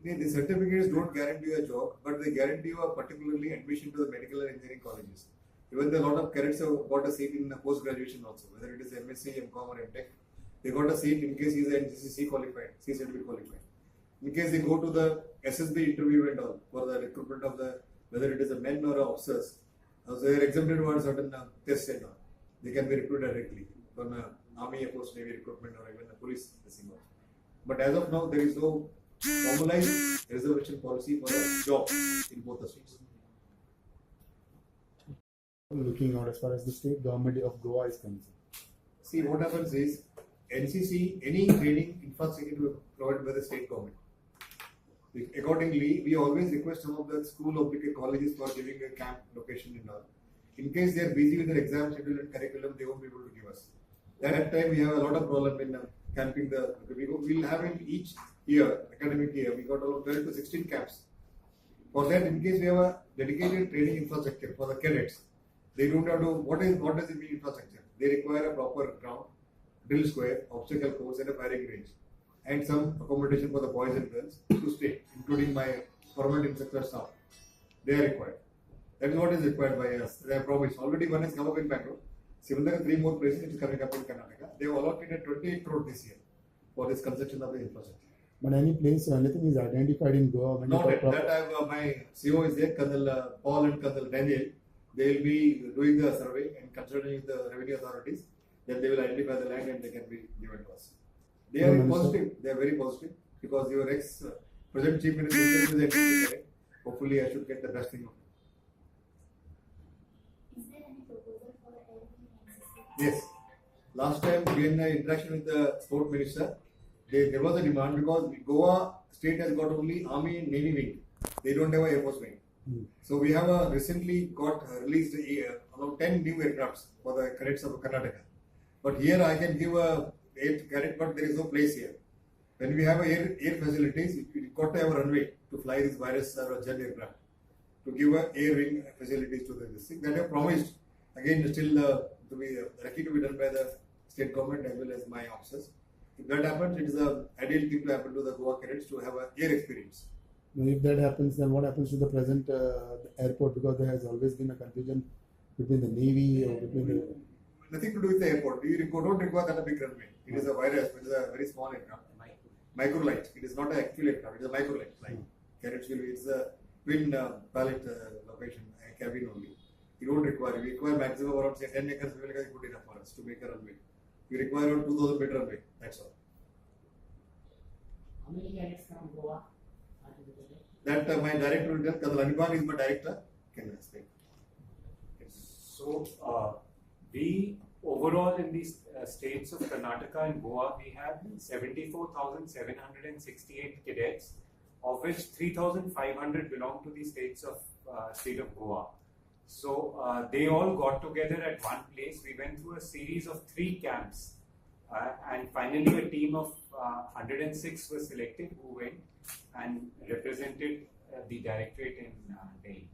The certificates don't guarantee a job, but they guarantee you a particularly admission to the medical and engineering colleges. Even a lot of cadets have got a seat in post-graduation also, whether it is MSc, MCom or MTech. They got a seat in case he is NCC qualified, C certificate qualified. In case they go to the SSB interview and all for the recruitment of the, whether it is a men or officers, so they are exempted for certain tests and all. They can be recruited directly from Army, Air Force, Navy recruitment or even the police testing also. But as of now, there is no formalized reservation policy for a job in both the states. Looking out as far as the state government of Goa is concerned. See, what happens is NCC, any training infrastructure will be provided by the state government. Accordingly, we always request some of the school or colleges for giving a camp location and all. In case they are busy with their exam schedule and curriculum, they won't be able to give us. That time we have a lot of problem in camping. We'll have in each year, academic year, we got around 12 to 16 camps. For that, in case we have a dedicated training infrastructure for the cadets, they don't have to, what does it mean infrastructure? They require a proper ground, drill square, obstacle course and a firing range. And some accommodation for the boys and girls to stay, including my permanent instructor staff. They are required. That is what is required by us. They have promised. Already one has come up in Bangalore. Similarly, 3 more places which is coming up in Karnataka. They have allotted 28 crore this year for this construction of the infrastructure. But any place or anything is identified in Goa? Not yet. That I have, my CO is there, Colonel Paul and Colonel Daniel. They will be doing the survey and consulting the revenue authorities. Then they will identify the land and they can be given to us. They are positive. They are very positive because your present chief minister is NCC. Hopefully, I should get the best thing of it. Is there any proposal for air NCC? Yes. Last time, during the interaction with the sport minister, there was a demand because Goa state has got only Army and Navy wing. They don't have an Air Force wing. So we have recently got released around 10 new aircrafts for the cadets of Karnataka. But here I can give a 8 cadet, but there is no place here. When we have air facilities, we got to have a runway to fly this virus or jet aircraft to give a air wing facilities to this thing that have promised. Again, still to be lucky to be done by the state government as well as my officers. If that happens, it is an ideal thing to happen to the Goa cadets to have an air experience. If that happens, then what happens to the present airport? Because there has always been a confusion between the Navy or between the... Nothing to do with the airport. You don't require that a big runway. It is a virus, it is a very small aircraft. Microlight. It is not an actual aircraft, it is a microlight. Cadets will be, it's a twin pallet location, cabin only. You don't require, we require maximum around say 10 acres, we will get good enough for us to make a runway. We require around 2000 meter runway, that's all. How many cadets from Goa are to be there? That my director will tell, Colonel Aniban is my director, can explain. So, we overall in these states of Karnataka and Goa, we have 74,768 cadets, of which 3,500 belong to the state of Goa. So they all got together at one place. We went through a series of 3 camps, and finally a team of 106 was selected who went and represented the directorate in Delhi.